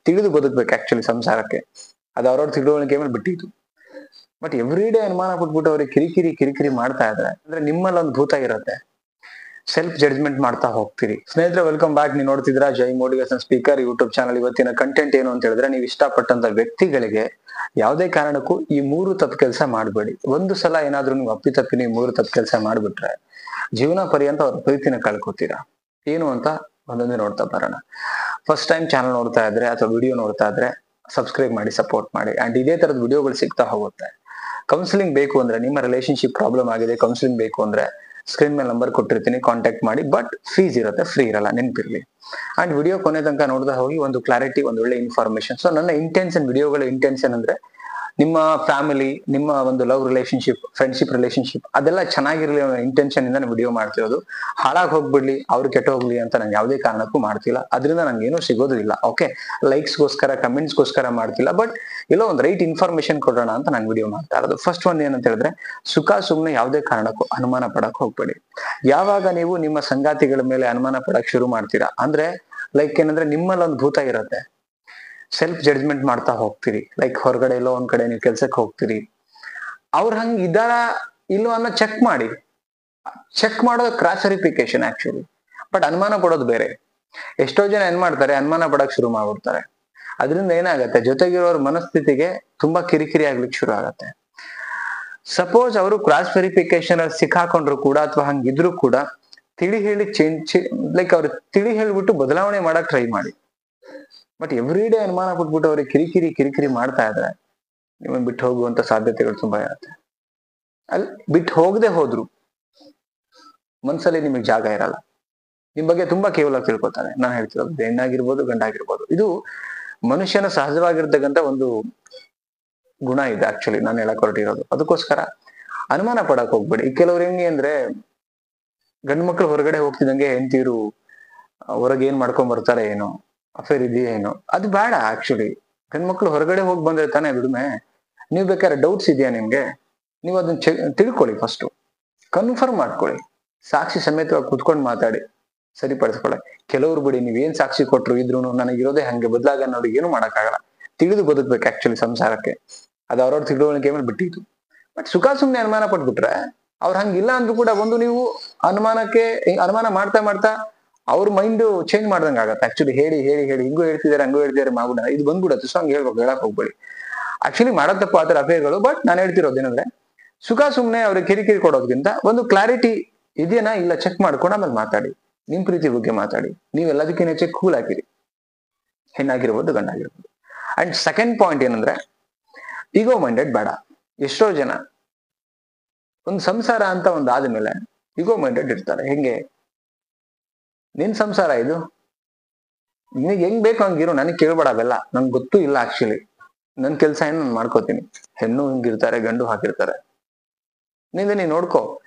ತಿಳಿದು ಬದುಕ್ಬೇಕು ಆಕ್ಚುಲಿ ಸಂಸಾರಕ್ಕೆ. ಅದು ಅವ್ರವ್ರ ತಿಳುವಳಿಕೆ ಮೇಲೆ ಬಿಟ್ಟಿದ್ದು. ಬಟ್ ಎವ್ರಿ ಡೇ ಅನುಮಾನ ಪಟ್ಬಿಟ್ಟು ಅವ್ರಿಗೆ ಕಿರಿಕಿರಿ ಮಾಡ್ತಾ ಇದ್ರೆ ಅಂದ್ರೆ ನಿಮ್ಮಲ್ಲಿ ಒಂದು ಭೂತ ಇರುತ್ತೆ, ಸೆಲ್ಫ್ ಜಡ್ಜ್ಮೆಂಟ್ ಮಾಡ್ತಾ ಹೋಗ್ತೀರಿ. ಸ್ನೇಹಿತರೆ, ವೆಲ್ಕಮ್ ಬ್ಯಾಕ್. ನೀವು ನೋಡ್ತಿದ್ರ ಜೈ ಮೋಟಿವೇಶನ್ ಸ್ಪೀಕರ್ ಯೂಟ್ಯೂಬ್ ಚಾನಲ್. ಇವತ್ತಿನ ಕಂಟೆಂಟ್ ಏನು ಅಂತ ಹೇಳಿದ್ರೆ, ನೀವು ಇಷ್ಟಪಟ್ಟಂತ ವ್ಯಕ್ತಿಗಳಿಗೆ ಯಾವುದೇ ಕಾರಣಕ್ಕೂ ಈ 3 ತಪ್ಪು ಕೆಲಸ ಮಾಡಬೇಡಿ. ಒಂದು ಸಲ ಏನಾದ್ರೂ ನೀವು ಅಪ್ಪಿತಪ್ಪಿ ನೀವು 3 ತಪ್ಪು ಕೆಲಸ ಮಾಡ್ಬಿಟ್ರೆ ಜೀವನ ಪರ್ಯಂತ ಅವ್ರ ಪ್ರೀತಿನ ಕಳ್ಕೊತೀರಾ. ಏನು ಅಂತ ಒಂದೊಂದೇ ನೋಡ್ತಾ ಬರೋಣ. ಫಸ್ಟ್ ಟೈಮ್ ಚಾನಲ್ ನೋಡ್ತಾ ಇದ್ರೆ ಅಥವಾ ವಿಡಿಯೋ ನೋಡ್ತಾ ಇದ್ರೆ ಸಬ್ಸ್ಕ್ರೈಬ್ ಮಾಡಿ, ಸಪೋರ್ಟ್ ಮಾಡಿ. ಅಂಡ್ ಇದೇ ತರದ ವಿಡಿಯೋಗಳು ಸಿಗ್ತಾ ಹೋಗುತ್ತೆ. ಕೌನ್ಸಿಲಿಂಗ್ ಬೇಕು ಅಂದ್ರೆ, ನಿಮ್ಮ ರಿಲೇಶನ್ಶಿಪ್ ಪ್ರಾಬ್ಲಮ್ ಆಗಿದೆ, ಕೌನ್ಸಿಲಿಂಗ್ ಬೇಕು ಅಂದ್ರೆ ಸ್ಕ್ರೀನ್ ಮೇಲೆ ನಂಬರ್ ಕೊಟ್ಟಿರ್ತೀನಿ, ಕಾಂಟ್ಯಾಕ್ಟ್ ಮಾಡಿ. ಬಟ್ ಫೀಸ್ ಇರುತ್ತೆ, ಫ್ರೀ ಇರಲ್ಲ, ನೆನಪಿರ್ಲಿ. ಅಂಡ್ ವಿಡಿಯೋ ಕೊನೆ ತನಕ ನೋಡ್ತಾ ಹೋಗಿ, ಒಂದು ಕ್ಲಾರಿಟಿ, ಒಂದು ಒಳ್ಳೆ ಇನ್ಫಾರ್ಮೇಶನ್. ಸೊ ನನ್ನ ಇಂಟೆನ್ಷನ್, ವಿಡಿಯೋಗಳ ಇಂಟೆನ್ಷನ್ ಅಂದ್ರೆ ನಿಮ್ಮ ಫ್ಯಾಮಿಲಿ, ನಿಮ್ಮ ಒಂದು ಲವ್ ರಿಲೇಶನ್ಶಿಪ್, ಫ್ರೆಂಡ್ಶಿಪ್ ರಿಲೇಶನ್ಶಿಪ್ ಅದೆಲ್ಲ ಚೆನ್ನಾಗಿರ್ಲಿ ಅನ್ನೋ ಇಂಟೆನ್ಷನ್ ಇಂದ ವಿಡಿಯೋ ಮಾಡ್ತಿರೋದು. ಹಾಳಾಗಿ ಹೋಗ್ಬಿಡ್ಲಿ, ಅವ್ರು ಕೆಟ್ಟ ಹೋಗ್ಲಿ ಅಂತ ನಾನು ಯಾವುದೇ ಕಾರಣಕ್ಕೂ ಮಾಡ್ತಿಲ್ಲ. ಅದರಿಂದ ನಂಗೆ ಏನೂ ಸಿಗೋದು ಇಲ್ಲ. ಓಕೆ, ಲೈಕ್ಸ್ಗೋಸ್ಕರ, ಕಮೆಂಟ್ಸ್ಗೋಸ್ಕರ ಮಾಡ್ತಿಲ್ಲ. ಬಟ್ ಎಲ್ಲೋ ಒಂದು ರೈಟ್ ಇನ್ಫಾರ್ಮೇಶನ್ ಕೊಡೋಣ ಅಂತ ನಾನು ವಿಡಿಯೋ ಮಾಡ್ತಾ ಇರೋದು. ಫಸ್ಟ್ ಒಂದು ಏನಂತ ಹೇಳಿದ್ರೆ, ಸುಮ್ಮನೆ ಯಾವುದೇ ಕಾರಣಕ್ಕೂ ಅನುಮಾನ ಪಡಕ್ ಹೋಗ್ಬೇಡಿ. ಯಾವಾಗ ನೀವು ನಿಮ್ಮ ಸಂಗಾತಿಗಳ ಮೇಲೆ ಅನುಮಾನ ಪಡಕ್ ಶುರು ಮಾಡ್ತೀರಾ ಅಂದ್ರೆ, ಲೈಕ್ ಏನಂದ್ರೆ ನಿಮ್ಮಲ್ಲಿ ಒಂದು ಭೂತ ಇರುತ್ತೆ, ಸೆಲ್ಫ್ ಜಡ್ಜ್ಮೆಂಟ್ ಮಾಡ್ತಾ ಹೋಗ್ತೀರಿ. ಲೈಕ್ ಹೊರಗಡೆ ಎಲ್ಲೋ ಒಂದ್ ಕಡೆ ನೀವು ಕೆಲ್ಸಕ್ಕೆ ಹೋಗ್ತೀರಿ, ಅವ್ರ ಹಂಗ ಇದ್ದಾರ ಇಲ್ಲೋ ಅನ್ನೋ ಚೆಕ್ ಮಾಡಿ. ಚೆಕ್ ಮಾಡೋದು ಕ್ರಾಸ್ ವೆರಿಫಿಕೇಶನ್ ಆಕ್ಚುಲಿ. ಬಟ್ ಅನುಮಾನ ಪಡೋದು ಬೇರೆ. ಎಷ್ಟೋ ಜನ ಏನ್ ಮಾಡ್ತಾರೆ, ಅನುಮಾನ ಪಡಕ್ ಶುರು ಮಾಡ್ಬಿಡ್ತಾರೆ. ಅದರಿಂದ ಏನಾಗತ್ತೆ, ಜೊತೆಗಿರೋರ ಮನಸ್ಥಿತಿಗೆ ತುಂಬಾ ಕಿರಿಕಿರಿ ಆಗ್ಲಿಕ್ಕೆ ಶುರು ಆಗತ್ತೆ. ಸಪೋಸ್ ಅವರು ಕ್ರಾಸ್ ವೆರಿಫಿಕೇಶನ್ ಅಲ್ಲಿ ಸಿಕ್ಕಾಕೊಂಡ್ರು ಕೂಡ ಅಥವಾ ಹಂಗಿದ್ರು ಕೂಡ ತಿಳಿ ಹೇಳಿ ಲೈಕ್ ಅವ್ರು ತಿಳಿ ಹೇಳ್ಬಿಟ್ಟು ಬದಲಾವಣೆ ಮಾಡಕ್ ಟ್ರೈ ಮಾಡಿ. ಬಟ್ ಎವ್ರಿ ಡೇ ಅನುಮಾನ ಪಟ್ಬಿಟ್ಟು ಅವ್ರಿಗೆ ಕಿರಿಕಿರಿ ಮಾಡ್ತಾ ಇದ್ರೆ ನಿಮ್ಮನ್ನ ಬಿಟ್ಟು ಹೋಗುವಂತ ಸಾಧ್ಯತೆಗಳು ತುಂಬಾ ಇರುತ್ತೆ. ಅಲ್ಲಿ ಬಿಟ್ಟು ಹೋಗದೆ ಹೋದ್ರು ಮನ್ಸಲ್ಲಿ ನಿಮಗೆ ಜಾಗ ಇರಲ್ಲ. ನಿಮ್ ಬಗ್ಗೆ ತುಂಬಾ ಕೇವಲ ತಿಳ್ಕೊತಾನೆ. ನಾನು ಹೇಳ್ತಿರೋದು ಹೆಣ್ಣಾಗಿರ್ಬೋದು, ಗಂಡಾಗಿರ್ಬೋದು. ಇದು ಮನುಷ್ಯನ ಸಹಜವಾಗಿರ್ತಕ್ಕಂಥ ಒಂದು ಗುಣ ಇದೆ ಆಕ್ಚುಲಿ, ನಾನು ಹೇಳಕ್ ಹೊರಟಿರೋದು. ಅದಕ್ಕೋಸ್ಕರ ಅನುಮಾನ ಪಡಕ್ ಹೋಗ್ಬೇಡಿ. ಈ ಕೆಲವ್ರು ಹೆಂಗೆ ಅಂದ್ರೆ, ಗಂಡು ಮಕ್ಳು ಹೊರಗಡೆ ಹೋಗ್ತಿದಂಗೆ ಹೆಂಡತಿರು ಹೊರಗೆ ಏನ್ ಮಾಡ್ಕೊಂಡ್ ಬರ್ತಾರೆ ಏನೋ, ಅಫೇರ್ ಇದೆಯೇನೋ, ಅದು ಬೇಡ ಆಕ್ಚುಲಿ. ಗಂಡ್ಮಕ್ಳು ಹೊರಗಡೆ ಹೋಗಿ ಬಂದ್ರೆ ತಾನೇ ದುಡಿಮೆ. ನೀವ್ ಬೇಕಾದ್ರೆ ಡೌಟ್ಸ್ ಇದೆಯಾ ನಿಮ್ಗೆ, ನೀವು ಅದನ್ನ ತಿಳ್ಕೊಳ್ಳಿ, ಫಸ್ಟ್ ಕನ್ಫರ್ಮ್ ಮಾಡ್ಕೊಳ್ಳಿ. ಸಾಕ್ಷಿ ಸಮೇತವಾಗಿ ಕುತ್ಕೊಂಡು ಮಾತಾಡಿ, ಸರಿಪಡಿಸ್ಕೊಳ್ಳಿ. ಕೆಲವ್ರು ಬಿಡಿ, ನೀವೇನ್ ಸಾಕ್ಷಿ ಕೊಟ್ರು ಇದ್ರು ನನಗಿರೋದೇ ಹಂಗೆ, ಬದಲಾಗ ನೋಡಿ ಏನು ಮಾಡಕ್ಕಾಗಲ್ಲ. ತಿಳಿದು ಬದುಕ್ಬೇಕು ಆಕ್ಚುಲಿ ಸಂಸಾರಕ್ಕೆ. ಅದು ಅವ್ರವ್ರ ತಿಳುವಳಿಕೆ ಮೇಲೆ ಬಿಟ್ಟಿದ್ದು. ಬಟ್ ಸುಮ್ನೆ ಅನುಮಾನ ಪಟ್ಬಿಟ್ರೆ ಅವ್ರು ಹಂಗಿಲ್ಲ ಅಂದ್ರೂ ಕೂಡ ಒಂದು ನೀವು ಅನುಮಾನ ಮಾಡ್ತಾ ಅವ್ರ ಮೈಂಡ್ ಚೇಂಜ್ ಮಾಡ್ದಂಗ ಆಗತ್ತೆ ಆಕ್ಚುಲಿ. ಹೇಳಿ ಹಿಂಗೂ ಹೇಳ್ತಿದಾರೆ, ಹಂಗೂ ಹೇಳ್ತಿದಾರೆ, ಮಾಡ್ಬಿಡ ಇದು ಬಂದ್ಬಿಡತ್ತೆ. ಸೊ ಹಂಗೆ ಹೇಳಕ್ ಹೋಗ್ಬೇಡಿ. ಆಕ್ಚುಲಿ ಮಾಡೋ ತಪ್ಪು ಆತರ ಅಫೇರ್ಗಳು. ಬಟ್ ನಾನು ಹೇಳ್ತಿರೋದೇನಂದ್ರೆ, ಸುಮ್ನೆ ಅವ್ರಿಗೆ ಕಿರಿಕಿರಿ ಕೊಡೋದ್ಕಿಂತ ಒಂದು ಕ್ಲಾರಿಟಿ ಇದೆಯಾ ಇಲ್ಲ ಚೆಕ್ ಮಾಡ್ಕೊಂಡು ಆಮೇಲೆ ಮಾತಾಡಿ. ನಿಮ್ ಪ್ರೀತಿ ಬಗ್ಗೆ ಮಾತಾಡಿ. ನೀವ್ ಎಲ್ಲದಕ್ಕಿಂತ ಹೆಚ್ಚೆ ಕೂಲ್ ಆಗಿರಿ, ಹೆಣ್ಣಾಗಿರ್ಬೋದು, ಗಂಡಾಗಿರ್ಬೋದು. ಅಂಡ್ ಸೆಕೆಂಡ್ ಪಾಯಿಂಟ್ ಏನಂದ್ರೆ, ಈಗೋ ಮೈಂಡೆಡ್ ಬೇಡ. ಎಷ್ಟೋ ಜನ ಒಂದು ಸಂಸಾರ ಅಂತ ಆದ್ಮೇಲೆ ಈಗೋ ಮೈಂಡೆಡ್ ಇರ್ತಾರೆ. ಹೆಂಗೆ, ನಿನ್ ಸಂಸಾರ ಇದು, ನಿನಗೆ ಹೆಂಗ್ ಬೇಕು ಹಂಗಿರು, ನನಗೆ ಕೇಳ್ಬೇಡ ಅವೆಲ್ಲ, ನನ್ಗೆ ಗೊತ್ತೂ ಇಲ್ಲ ಆಕ್ಚುಲಿ. ನನ್ ಕೆಲ್ಸ ಏನು ನಾನು ಮಾಡ್ಕೋತೀನಿ. ಹೆಣ್ಣು ಹಿಂಗಿರ್ತಾರೆ, ಗಂಡು ಹಾಕಿರ್ತಾರೆ. ನಿಂದ ನೀನ್ ನೋಡ್ಕೋ.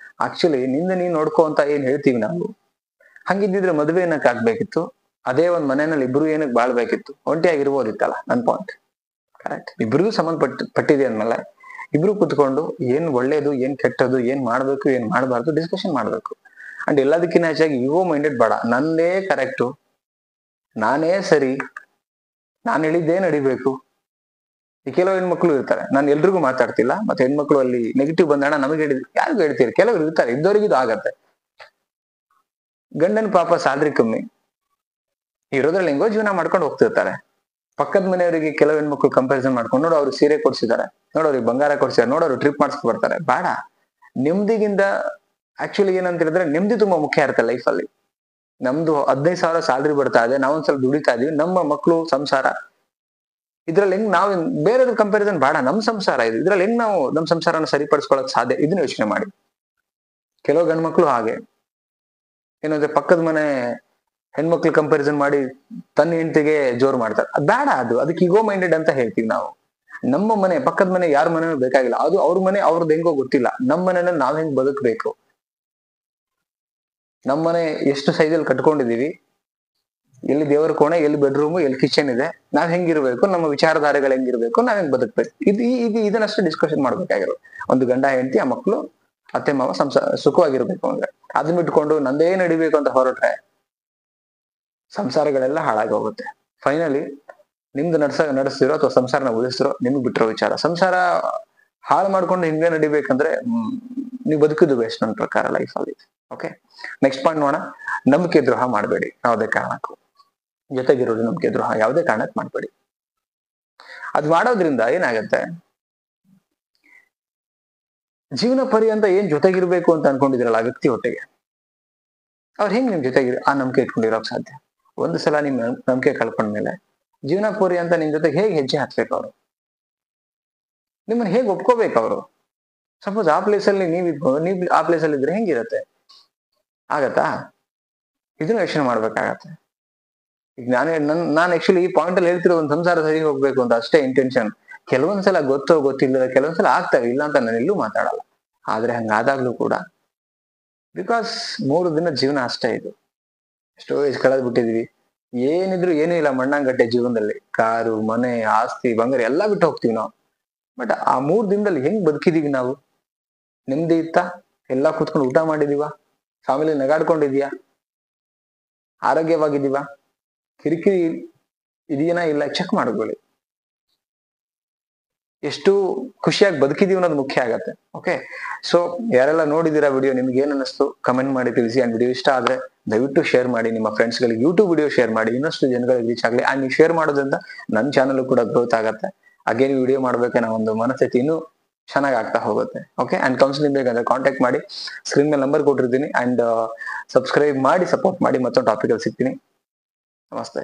ಆಕ್ಚುಲಿ ನಿಂದ ನೀನ್ ನೋಡ್ಕೋ ಅಂತ ಏನ್ ಹೇಳ್ತೀವಿ ನಾವು, ಹಂಗಿದ್ದಿದ್ರೆ ಮದುವೆ ಏನಕ್ಕೆ ಆಗ್ಬೇಕಿತ್ತು? ಅದೇ ಒಂದ್ ಮನೆಯಲ್ಲಿ ಇಬ್ರು ಏನಕ್ಕೆ ಬಾಳ್ಬೇಕಿತ್ತು? ಒಂಟಿಯಾಗಿರ್ಬೋದಿತ್ತಲ್ಲ. ನನ್ ಪಾಯಿಂಟ್ ಕರೆಕ್ಟ್. ಇಬ್ರಿಗೂ ಪಟ್ಟಿದೆ ಅಂದ್ಮೇಲೆ ಇಬ್ರು ಕುತ್ಕೊಂಡು ಏನ್ ಒಳ್ಳೇದು, ಏನ್ ಕೆಟ್ಟದ್ದು, ಏನ್ ಮಾಡ್ಬೇಕು, ಏನ್ ಮಾಡ್ಬಾರ್ದು ಡಿಸ್ಕಷನ್ ಮಾಡ್ಬೇಕು. ಅಂಡ್ ಎಲ್ಲದಕ್ಕಿಂತ ಹೆಚ್ಚಾಗಿ ಈಗೋ ಮೈಂಡೆಡ್ ಬೇಡ. ನಂದೇ ಕರೆಕ್ಟು, ನಾನೇ ಸರಿ, ನಾನು ಹೇಳಿದ್ದೇ ನಡಿಬೇಕು. ಈ ಕೆಲವು ಹೆಣ್ಮಕ್ಳು ಇರ್ತಾರೆ, ನಾನು ಎಲ್ರಿಗೂ ಮಾತಾಡ್ತಿಲ್ಲ, ಮತ್ತೆ ಹೆಣ್ಮಕ್ಳು ಅಲ್ಲಿ ನೆಗೆಟಿವ್ ಬಂದಣ ನಮಗೆ ಹೇಳಿದ್ರು, ಯಾರಿಗೂ ಹೇಳ್ತೀರಿ, ಕೆಲವ್ರು ಇರ್ತಾರೆ, ಇದ್ದವ್ರಿಗೆ ಇದು ಆಗತ್ತೆ. ಗಂಡನ ಪಾಪ ಸ್ಯಾಲ್ರಿ ಕಮ್ಮಿ ಇರೋದ್ರಲ್ಲಿ ಹೆಂಗೋ ಜೀವನ ಮಾಡ್ಕೊಂಡು ಹೋಗ್ತಿರ್ತಾರೆ. ಪಕ್ಕದ ಮನೆಯವರಿಗೆ ಕೆಲವು ಹೆಣ್ಮಕ್ಳು ಕಂಪ್ಯಾರಿಸನ್ ಮಾಡ್ಕೊಂಡು, ನೋಡು ಅವ್ರು ಸೀರೆ ಕೊಡ್ಸಿದ್ದಾರೆ, ನೋಡೋರಿಗೆ ಬಂಗಾರ ಕೊಡ್ಸಿದ್ದಾರೆ, ನೋಡೋರು ಟ್ರಿಪ್ ಮಾಡಿಸ್ಕೊ ಬರ್ತಾರೆ. ಬೇಡ. ನೆಮ್ಮದಿಗಿಂದ ಆಕ್ಚುಲಿ ಏನಂತ ಹೇಳಿದ್ರೆ, ನೆಮ್ಮದಿ ತುಂಬಾ ಮುಖ್ಯ ಇರುತ್ತೆ ಲೈಫ್ ಅಲ್ಲಿ. ನಮ್ದು 15,000 ಸ್ಯಾಲ್ರಿ ಬರ್ತಾ ಇದೆ, ನಾವೊಂದ್ ಸ್ವಲ್ಪ ದುಡಿತಾ ಇದೀವಿ, ನಮ್ಮ ಮಕ್ಕಳು ಸಂಸಾರ, ಇದ್ರಲ್ಲಿ ಹೆಂಗ್ ನಾವು ಬೇರೆಯವ್ರ ಕಂಪ್ಯಾರಿಸನ್ ಬೇಡ. ನಮ್ ಸಂಸಾರ ಇದು, ಇದ್ರಲ್ಲಿ ಹೆಂಗ್ ನಾವು ನಮ್ ಸಂಸಾರನ ಸರಿಪಡಿಸ್ಕೊಳಕ್ ಸಾಧ್ಯ, ಇದನ್ನ ಯೋಚನೆ ಮಾಡಿ. ಕೆಲವು ಗಂಡ್ಮಕ್ಳು ಹಾಗೆ ಏನಂದ್ರೆ, ಪಕ್ಕದ ಮನೆ ಹೆಣ್ಮಕ್ಳು ಕಂಪ್ಯಾರಿಸನ್ ಮಾಡಿ ತನ್ನ ಹೆಂಡತಿಗೆ ಜೋರ್ ಮಾಡ್ತಾರೆ. ಅದ್ ಬೇಡ. ಅದಕ್ಕೆ ಈಗೋ ಮೈಂಡೆಡ್ ಅಂತ ಹೇಳ್ತೀವಿ ನಾವು. ನಮ್ಮ ಮನೆ, ಪಕ್ಕದ ಮನೆ ಯಾರ ಮನೆನೂ ಬೇಕಾಗಿಲ್ಲ, ಅದು ಅವ್ರ ಮನೆ, ಅವ್ರದ್ದು ಹೆಂಗೋ ಗೊತ್ತಿಲ್ಲ. ನಮ್ಮ ಮನೆಯಲ್ಲಿ ನಾವ್ ಹೆಂಗ್ ಬದುಕ್ಬೇಕು, ನಮ್ಮನೆ ಎಷ್ಟು ಸೈಜಲ್ಲಿ ಕಟ್ಕೊಂಡಿದೀವಿ, ಎಲ್ಲಿ ದೇವರ ಕೋಣೆ, ಎಲ್ಲಿ ಬೆಡ್ರೂಮ್, ಎಲ್ಲಿ ಕಿಚನ್ ಇದೆ, ನಾವ್ ಹೆಂಗಿರ್ಬೇಕು, ನಮ್ಮ ವಿಚಾರಧಾರೆಗಳು ಹೆಂಗಿರ್ಬೇಕು, ನಾವ್ ಹೆಂಗ್ ಬದುಕ್ಬೇಕು, ಇದನ್ನಷ್ಟು ಡಿಸ್ಕಷನ್ ಮಾಡ್ಬೇಕಾಗಿರೋದು. ಒಂದು ಗಂಡ ಹೆಂಡತಿ, ಆ ಮಕ್ಕಳು, ಅತ್ತೆ ಮಾವ ಸುಖವಾಗಿರ್ಬೇಕು ಅಂದ್ರೆ. ಅದನ್ನ ಬಿಟ್ಕೊಂಡು ನಂದೇ ನಡಿಬೇಕು ಅಂತ ಹೊರಟ್ರೆ ಸಂಸಾರಗಳೆಲ್ಲ ಹಾಳಾಗಿ ಹೋಗುತ್ತೆ. ಫೈನಲಿ ನಿಮ್ದು ನಡೆಸ್ತಿರೋ ಅಥವಾ ಸಂಸಾರನ ಉಳಿಸ್ತಿರೋ ನಿಮ್ಗೆ ಬಿಟ್ಟಿರೋ ವಿಚಾರ. ಸಂಸಾರ ಹಾಳು ಮಾಡ್ಕೊಂಡು ಹಿಂಗೆ ನಡಿಬೇಕಂದ್ರೆ ನೀವು ಬದುಕಿದ್ದು ವೇಸ್ಟ್ ನನ್ನ ಪ್ರಕಾರ ಲೈಫ್ ಅಲ್ಲಿ. ಓಕೆ, ನೆಕ್ಸ್ಟ್ ಪಾಯಿಂಟ್ ನೋಡೋಣ. ನಂಬಿಕೆ ದ್ರೋಹ ಮಾಡಬೇಡಿ ಯಾವುದೇ ಕಾರಣಕ್ಕೂ. ಜೊತೆಗಿರೋದು ನಂಬಿಕೆ ದ್ರೋಹ ಯಾವುದೇ ಕಾರಣಕ್ಕೆ ಮಾಡಬೇಡಿ. ಅದ್ ಮಾಡೋದ್ರಿಂದ ಏನಾಗತ್ತೆ, ಜೀವನ ಪರ್ಯಂತ ಏನ್ ಜೊತೆಗಿರ್ಬೇಕು ಅಂತ ಅನ್ಕೊಂಡಿದಿರಲ್ಲ ಆ ವ್ಯಕ್ತಿ ಒಟ್ಟಿಗೆ, ಅವ್ರು ಹೆಂಗ್ ನಿಮ್ ಜೊತೆಗೆ ಆ ನಂಬಿಕೆ ಇಟ್ಕೊಂಡಿರೋಕ್ ಸಾಧ್ಯ? ಒಂದು ಸಲ ನಿಮ್ ನಂಬಿಕೆ ಕಳ್ಕೊಂಡ್ಮೇಲೆ ಜೀವನ ಪರ್ಯಂತ ನಿಮ್ ಜೊತೆಗೆ ಹೇಗೆ ಹೆಜ್ಜೆ ಹಾಕ್ಬೇಕು ಅವರು? ನಿಮ್ಮನ್ನ ಹೇಗೆ ಒಪ್ಕೋಬೇಕು ಅವರು? ಸಪೋಸ್ ಆ ಪ್ಲೇಸ್ ಅಲ್ಲಿ ನೀವ್ ಆ ಪ್ಲೇಸ್ ಅಲ್ಲಿ ಇದ್ರೆ ಹೆಂಗಿರತ್ತೆ? ಆಗತ್ತಾ? ಇದನ್ನ ಯೋಚನೆ ಮಾಡ್ಬೇಕಾಗತ್ತೆ. ಈಗ ನಾನು ಆಕ್ಚುಲಿ ಈ ಪಾಯಿಂಟ್ ಅಲ್ಲಿ ಹೇಳ್ತಿರೋ ಒಂದು ಸಂಸಾರ ಸರಿ ಹೋಗ್ಬೇಕು ಅಂತ ಅಷ್ಟೇ ಇಂಟೆನ್ಷನ್. ಕೆಲವೊಂದ್ಸಲ ಗೊತ್ತೋ ಗೊತ್ತಿಲ್ಲ, ಕೆಲವೊಂದ್ಸಲ ಆಗ್ತವೆ, ಇಲ್ಲ ಅಂತ ನಾನು ಎಲ್ಲೂ ಮಾತಾಡಲ್ಲ. ಆದ್ರೆ ಹಂಗಾದಾಗ್ಲೂ ಕೂಡ ಬಿಕಾಸ್ 3 ದಿನ ಜೀವನ ಅಷ್ಟೇ ಇದು. ಎಷ್ಟೋ ಏಜ್ ಕಳೆದ್ ಬಿಟ್ಟಿದೀವಿ. ಏನಿದ್ರು ಏನೂ ಇಲ್ಲ ಮಣ್ಣಂಗಟ್ಟೆ ಜೀವನದಲ್ಲಿ. ಕಾರು, ಮನೆ, ಆಸ್ತಿ, ಬಂಗಾರ ಎಲ್ಲಾ ಬಿಟ್ಟು ಹೋಗ್ತೀವಿ ನಾವು. ಬಟ್ ಆ 3 ದಿನದಲ್ಲಿ ಹೆಂಗ್ ಬದುಕಿದೀವಿ ನಾವು? ನೆಮ್ಮದಿ ಇತ್ತಾ? ಎಲ್ಲಾ ಕೂತ್ಕೊಂಡು ಊಟ ಮಾಡಿದೀವ? ಫ್ಯಾಮಿಲಿ ನಗಾಡ್ಕೊಂಡಿದ್ಯಾ? ಆರೋಗ್ಯವಾಗಿದ್ದೀವ? ಕಿರಿಕಿರಿ ಇದೆಯೇನಾ ಇಲ್ಲ ಚೆಕ್ ಮಾಡ್ಕೊಳ್ಳಿ. ಎಷ್ಟು ಖುಷಿಯಾಗಿ ಬದುಕಿದೀವಿ ಅನ್ನೋದು ಮುಖ್ಯ ಆಗತ್ತೆ. ಓಕೆ, ಸೊ ಯಾರೆಲ್ಲ ನೋಡಿದೀರಾ ವಿಡಿಯೋ, ನಿಮ್ಗೆ ಏನ್ ಅನ್ನಿಸ್ತು ಕಮೆಂಟ್ ಮಾಡಿ ತಿಳಿಸಿ. ಅಂಡ್ ವಿಡಿಯೋ ಇಷ್ಟ ಆದ್ರೆ ದಯವಿಟ್ಟು ಶೇರ್ ಮಾಡಿ ನಿಮ್ಮ ಫ್ರೆಂಡ್ಸ್ ಗಳಿಗೆ. ಯೂಟ್ಯೂಬ್ ವಿಡಿಯೋ ಶೇರ್ ಮಾಡಿ, ಇನ್ನಷ್ಟು ಜನಗಳಿಗೆ ರೀಚ್ ಆಗ್ಲಿ. ಅಂಡ್ ನೀವು ಶೇರ್ ಮಾಡೋದ್ರಿಂದ ನನ್ನ ಚಾನಲ್ ಕೂಡ ಗ್ರೋತ್ ಆಗತ್ತೆ. ಅಗೇನ್ ವಿಡಿಯೋ ಮಾಡ್ಬೇಕನ್ನೋ ಒಂದು ಮನಸ್ಥಿತಿ ಇನ್ನೂ ಚೆನ್ನಾಗಿ ಆಗ್ತಾ ಹೋಗುತ್ತೆ. ಓಕೆ, ಅಂಡ್ ಕೌನ್ಸಿಲಿಂಗ್ ಬೇಕಂದ್ರೆ ಕಾಂಟ್ಯಾಕ್ಟ್ ಮಾಡಿ, ಸ್ಕ್ರೀನ್ ಮೇಲೆ ನಂಬರ್ ಕೊಟ್ಟಿರ್ತೀನಿ. ಅಂಡ್ ಸಬ್ಸ್ಕ್ರೈಬ್ ಮಾಡಿ, ಸಪೋರ್ಟ್ ಮಾಡಿ. ಮತ್ತೊಂದು ಟಾಪಿಕ್ ಅಲ್ಲಿ ಸಿಗ್ತೀನಿ. ನಮಸ್ತೆ.